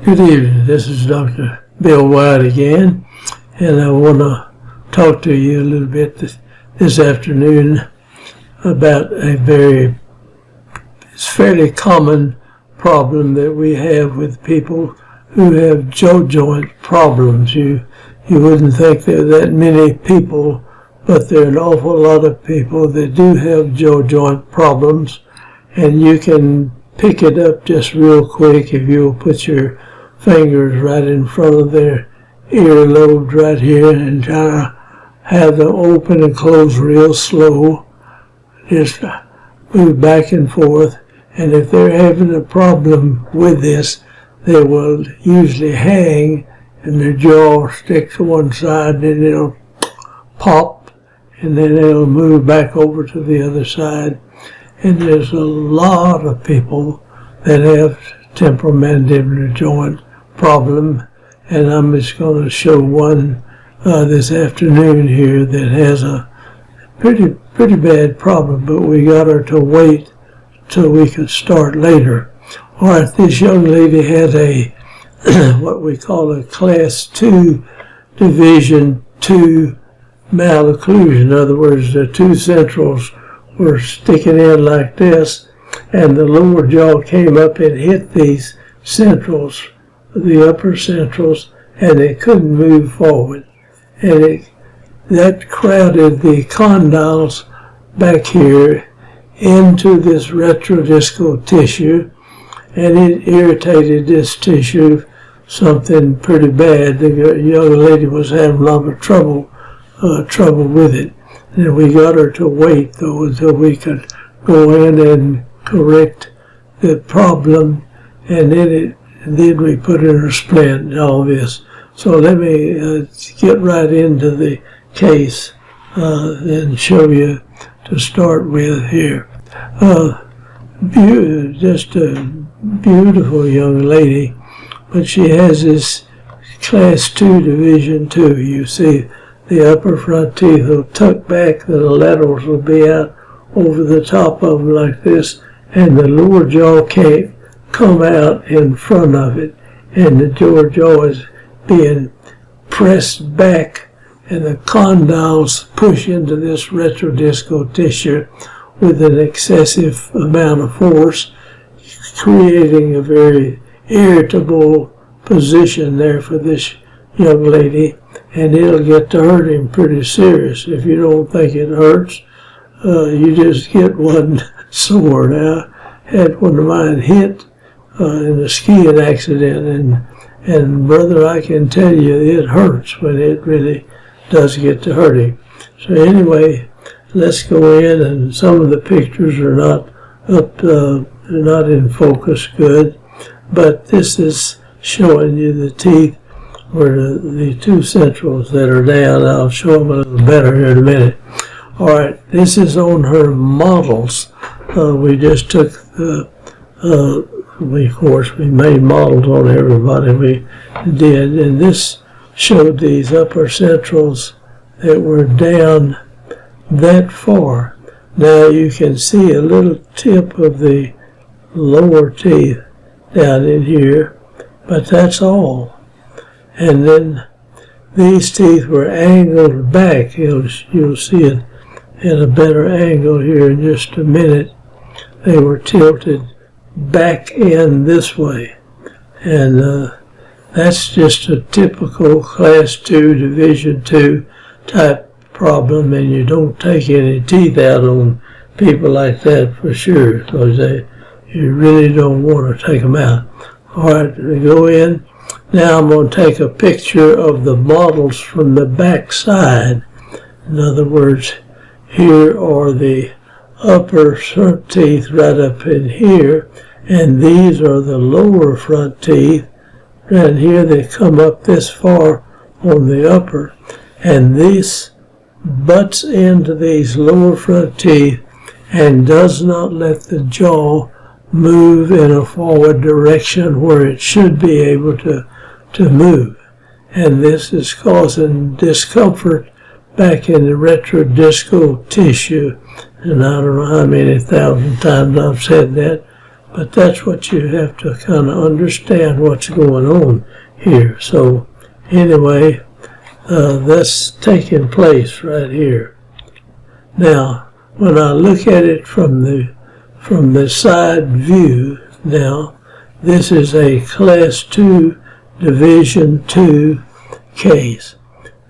Good evening, this is Dr. Bill White again, and I want to talk to you a little bit this afternoon about it's fairly common problem that we have with people who have jaw joint problems. You wouldn't think there are that many people, but there are an awful lot of people that do have jaw joint problems, and you can pick it up just real quick if you'll put your fingers right in front of their earlobes right here and try to have them open and close real slow. Just move back and forth, and if they're having a problem with this, they will usually hang and their jaw sticks to one side, and then it'll pop, and then it'll move back over to the other side. And there's a lot of people that have temporomandibular joint problem, and I'm just going to show one this afternoon here that has a pretty bad problem, but we got her to wait till we could start later. All right, this young lady had a what we call a Class 2 Division 2 malocclusion. In other words, the two centrals were sticking in like this, and the lower jaw came up and hit these centrals, the upper centrals, and they couldn't move forward. And that crowded the condyles back here into this retrodiscal tissue, and it irritated this tissue something pretty bad. The young lady was having a lot of trouble with it. And we got her to wait, though, until we could go in and correct the problem, and then we put in a splint and all this. So let me get right into the case and show you to start with here. Just a beautiful young lady, but she has this Class 2 Division 2. You see the upper front teeth will tuck back, the laterals will be out over the top of them like this, and the lower jaw can't come out in front of it, and the lower jaw is being pressed back, and the condyles push into this retrodiscal tissue with an excessive amount of force, creating a very irritable position there for this young lady, and it'll get to hurting pretty serious. If you don't think it hurts, you just get one sore. Now, I had one of mine hit in a skiing accident, and brother, I can tell you it hurts when it really does get to hurting. So anyway, let's go in, and some of the pictures are not they're not in focus good, but this is showing you the teeth where the two centrals that are down. I'll show them a little better here in a minute. All right, this is on her models. We just took of course, we made models on everybody we did, and this showed these upper centrals that were down that far. Now you can see a little tip of the lower teeth down in here, but that's all. And then these teeth were angled back. You'll see it at a better angle here in just a minute. They were tilted back in this way, and that's just a typical Class 2 Division 2 type problem, and you don't take any teeth out on people like that for sure, because you really don't want to take them out. All right, we go in. Now I'm going to take a picture of the models from the back side. In other words, here are the upper front teeth right up in here, and these are the lower front teeth right here. They come up this far on the upper, and this butts into these lower front teeth and does not let the jaw move in a forward direction where it should be able to move. And this is causing discomfort back in the retrodiscal tissue. And I don't know how many thousand times I've said that, But that's what you have to kind of understand what's going on here. So anyway, that's taking place right here. Now, when I look at it from the side view, now this is a Class 2 Division 2 case.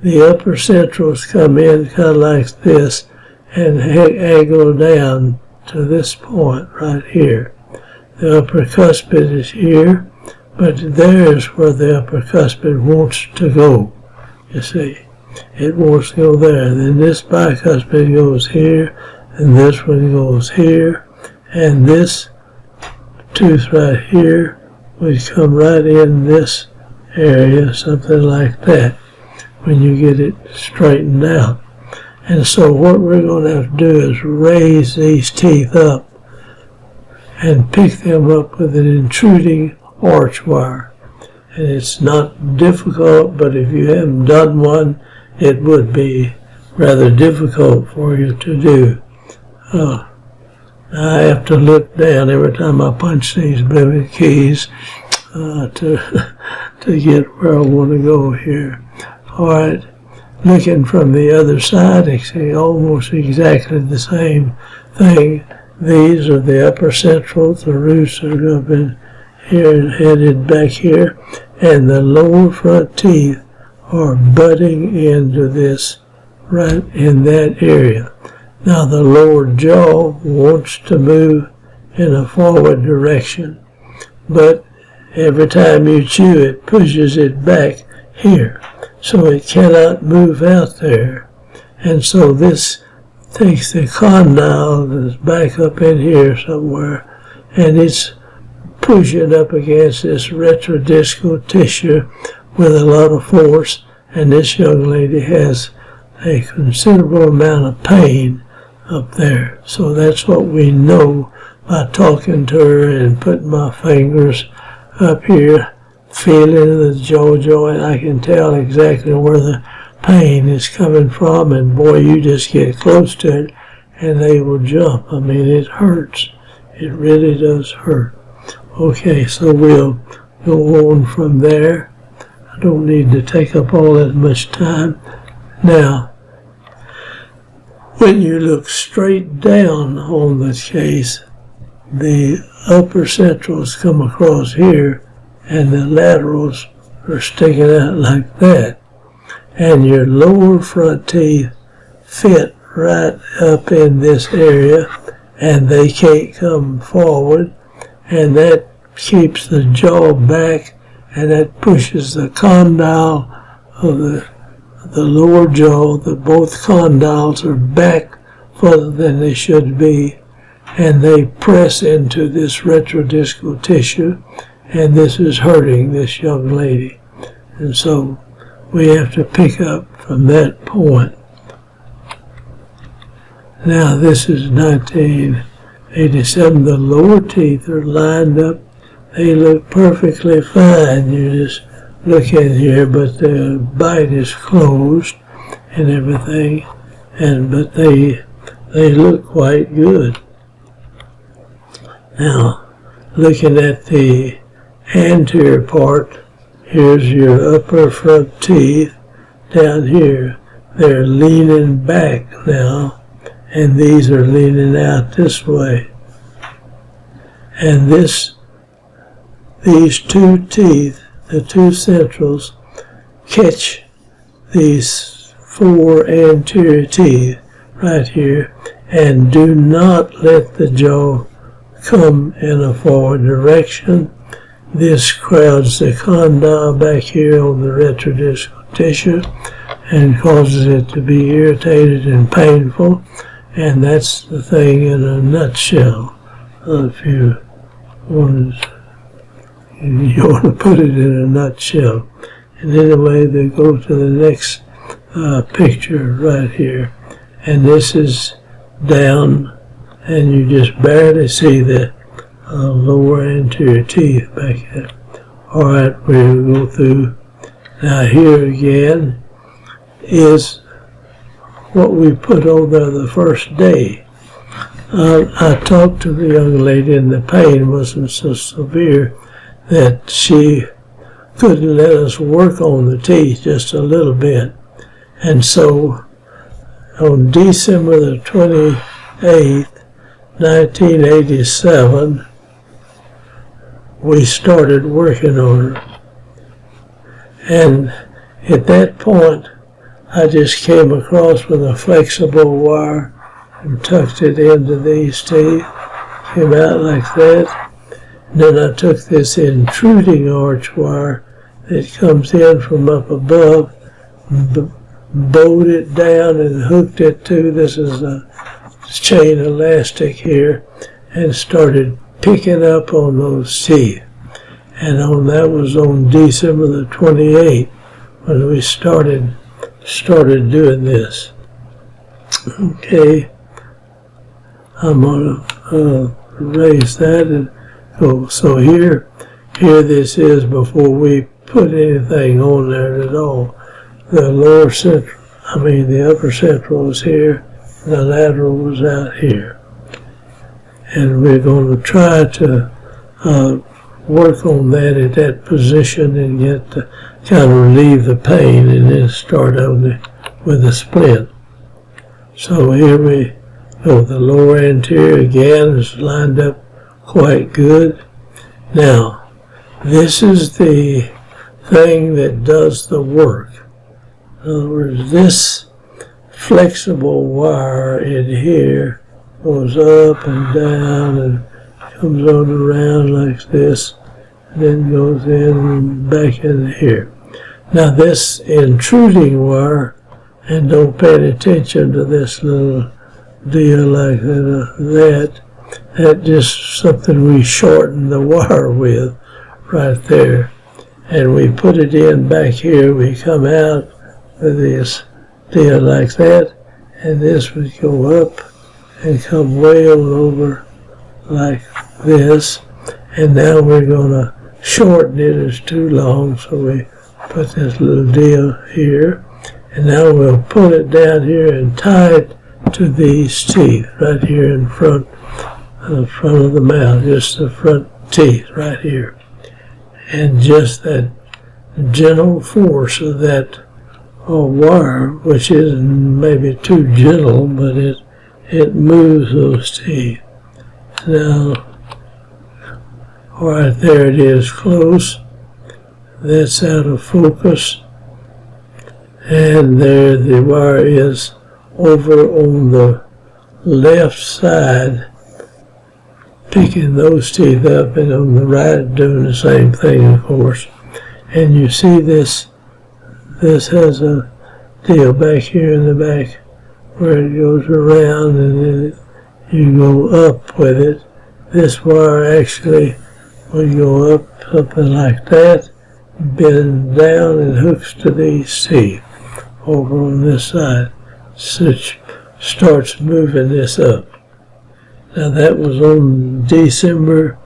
The upper centrals come in kind of like this and angle down to this point right here. The upper cuspid is here, but there's where the upper cuspid wants to go. You see, it wants to go there. Then this bicuspid goes here, and this one goes here, and this tooth right here would come right in this area, something like that, when you get it straightened out. And so what we're going to have to do is raise these teeth up and pick them up with an intruding arch wire. And it's not difficult, but if you haven't done one, it would be rather difficult for you to do. I have to look down every time I punch these blooming keys to get where I want to go here. All right, looking from the other side, it's almost exactly the same thing. These are the upper centrals, the roots are up in here and headed back here, and the lower front teeth are butting into this right in that area. Now the lower jaw wants to move in a forward direction, but every time you chew it pushes it back here, so it cannot move out there. And so this takes the condyle that's back up in here somewhere, and it's pushing up against this retrodiscal tissue with a lot of force, and this young lady has a considerable amount of pain up there. So that's what we know by talking to her and putting my fingers up here, feeling the jaw joint. I can tell exactly where the pain is coming from, and boy, you just get close to it and they will jump. I mean, it hurts. It really does hurt. Okay, so we'll go on from there. I don't need to take up all that much time. Now, when you look straight down on the case, the upper centrals come across here and the laterals are sticking out like that. And your lower front teeth fit right up in this area, and they can't come forward, and that keeps the jaw back, and that pushes the condyle of the lower jaw. Both condyles are back further than they should be, and they press into this retrodiscal tissue, and this is hurting this young lady. And so we have to pick up from that point. Now this is 1987. The lower teeth are lined up. They look perfectly fine. You just look in here, but the bite is closed and everything, but they look quite good. Now, looking at the anterior part, here's your upper front teeth down here. They're leaning back now, and these are leaning out this way. And these two teeth, the two centrals, catch these four anterior teeth right here, and do not let the jaw come in a forward direction. This crowds the condyle back here on the retrodiscal tissue and causes it to be irritated and painful, and that's the thing in a nutshell. If you want to put it in a nutshell. And anyway, they go to the next picture right here, and this is down, and you just barely see the lower anterior teeth back there. All right, we'll go through. Now here again is what we put on there the first day. I talked to the young lady, and the pain wasn't so severe that she couldn't let us work on the teeth just a little bit. And so on December the 28th, 1987, we started working on her. And at that point, I just came across with a flexible wire and tucked it into these teeth, came out like that. And then I took this intruding arch wire that comes in from up above, bowed it down and hooked it to, this is a chain elastic here, and started picking up on those teeth. And that was on December the 28th when we started doing this. Okay, I'm gonna erase that and go. So here this is before we put anything on there at all. The upper central was here, the lateral was out here. And we're going to try to work on that at that position and get to kind of relieve the pain and then start on with the splint. So here we go. The lower anterior again is lined up quite good. Now, this is the thing that does the work. In other words, this flexible wire in here goes up and down and comes on around like this, and then goes in and back in here. Now this intruding wire, and don't pay attention to this little deal like that just something we shorten the wire with right there. And we put it in back here, we come out with this deal like that, and this would go up and come way on over like this. And now we're going to shorten it, it's too long, so we put this little deal here. And now we'll pull it down here and tie it to these teeth right here in front of the mouth, just the front teeth right here. And just that gentle force of that wire, which is maybe too gentle, but it moves those teeth. Now, right there it is close. That's out of focus. And there the wire is over on the left side, picking those teeth up, and on the right doing the same thing, of course. And you see this has a deal back here in the back where it goes around and then you go up with it. This wire actually will go up something like that, bend down and hooks to these teeth over on this side. So it starts moving this up. Now that was on December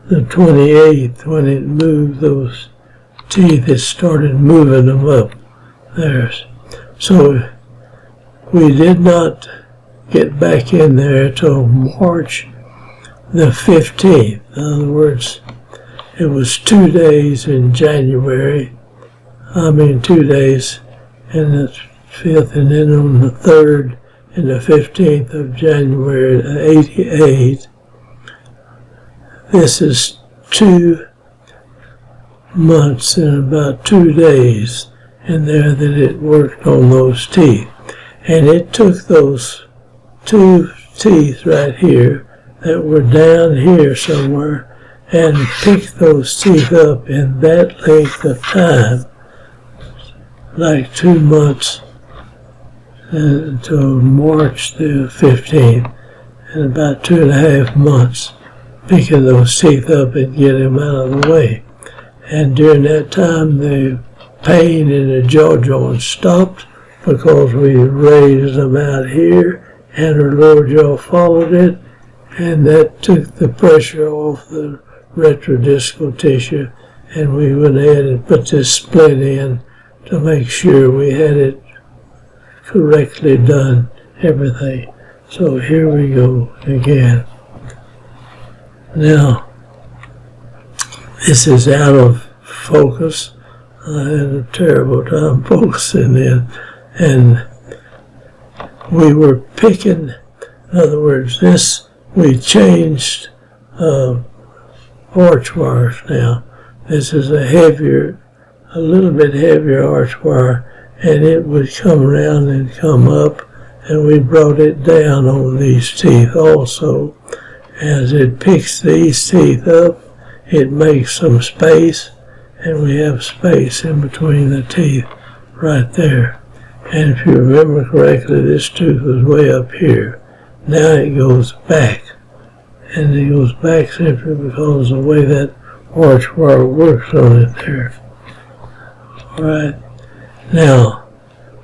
the 28th when it moved those teeth. It started moving them up there. So we did not get back in there till March the 15th. In other words, it was 2 days in January. 2 days and the 5th, and then on the 3rd and the 15th of January 88. This is 2 months and about 2 days in there that it worked on those teeth. And it took those 2 teeth right here that were down here somewhere and picked those teeth up in that length of time, like 2 months until March the 15th, and about 2.5 months picking those teeth up and getting them out of the way. And during that time, the pain in the jaw joint stopped because we raised them out here, and her lower jaw followed it, and that took the pressure off the retrodiscal tissue, and we went ahead and put this splint in to make sure we had it correctly done, everything. So here we go again. Now, this is out of focus. I had a terrible time focusing in, and we were picking, in other words, this, we changed arch wires now. This is a little bit heavier arch wire, and it would come around and come up, and we brought it down on these teeth also. As it picks these teeth up, it makes some space, and we have space in between the teeth right there. And if you remember correctly, this tooth was way up here. Now it goes back, and it goes back simply because of the way that arch wire works on it there. All right. Now,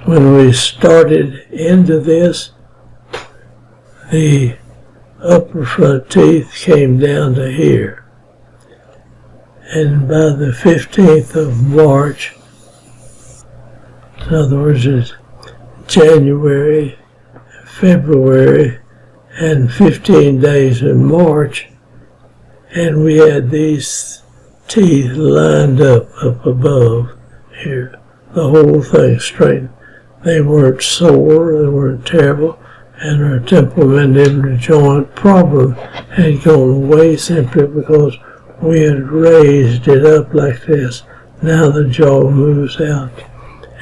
when we started into this, the upper front teeth came down to here. And by the 15th of March, in other words, it's January, February, and 15 days in March, and we had these teeth lined up above here. The whole thing straightened. They weren't sore, they weren't terrible, and our temporomandibular joint problem had gone away simply because we had raised it up like this. Now the jaw moves out,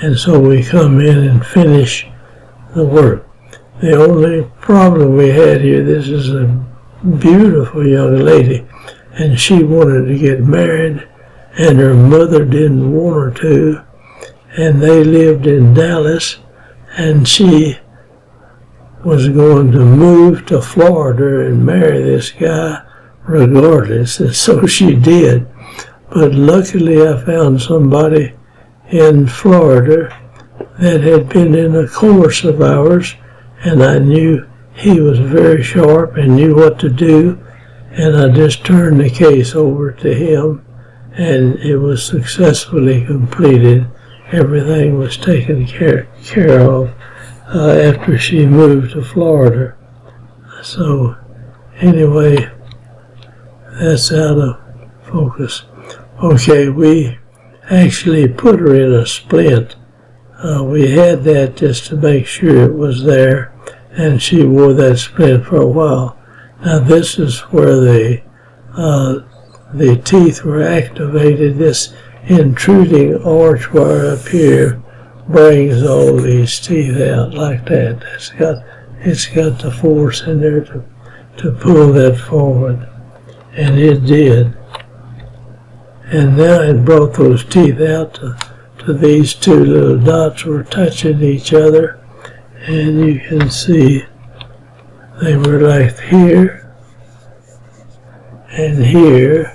and so we come in and finish the work. The only problem we had here, this is a beautiful young lady, and she wanted to get married, and her mother didn't want her to, and they lived in Dallas, and she was going to move to Florida and marry this guy regardless, and so she did. But luckily I found somebody in Florida that had been in a course of ours, and I knew he was very sharp and knew what to do, and I just turned the case over to him, and it was successfully completed. Everything was taken care of after she moved to Florida. So anyway, that's out of focus. Okay, we actually put her in a splint. We had that just to make sure it was there, and she wore that splint for a while. Now this is where the teeth were activated. This intruding arch wire up here brings all these teeth out like that. It's got the force in there to pull that forward, and it did. And now it brought those teeth out to these two little dots were touching each other, and you can see they were like here and here,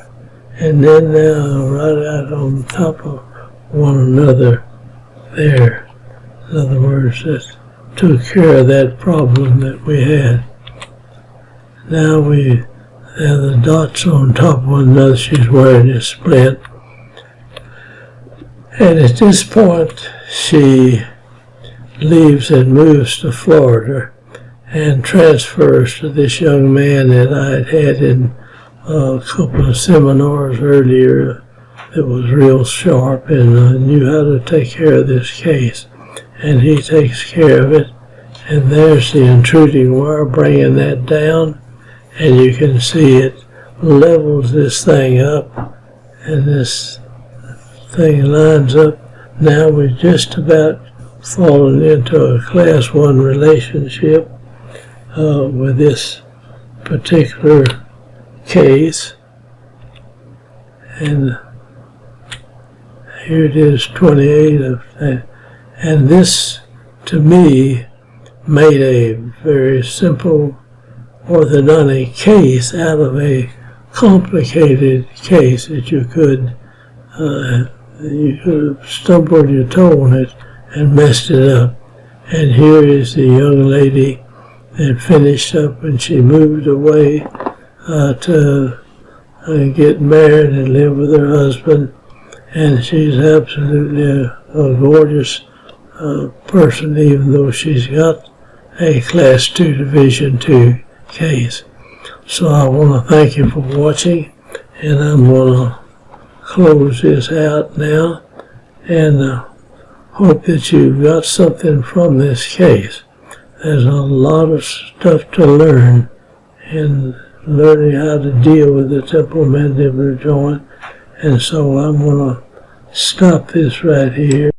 and then now right out on top of one another there. In other words, that took care of that problem that we had. Now we have the dots on top of one another. She's wearing a splint. And at this point, she leaves and moves to Florida and transfers to this young man that I had had in a couple of seminars earlier that was real sharp and knew how to take care of this case. And he takes care of it. And there's the intruding wire bringing that down. And you can see it levels this thing up. And this thing lines up. Now we're just about fallen into a class 1 relationship with this particular case. And here it is, 28 of that. And this, to me, made a very simple orthodontic case out of a complicated case that you could have stumbled your toe on it and messed it up. And here is the young lady that finished up when she moved away to get married and live with her husband. And she's absolutely a gorgeous person, even though she's got a Class 2 Division 2 case. So I want to thank you for watching, and I'm going to close this out now, and hope that you got something from this case. There's a lot of stuff to learn in learning how to deal with the temporomandibular joint, and so I'm going to stop this right here.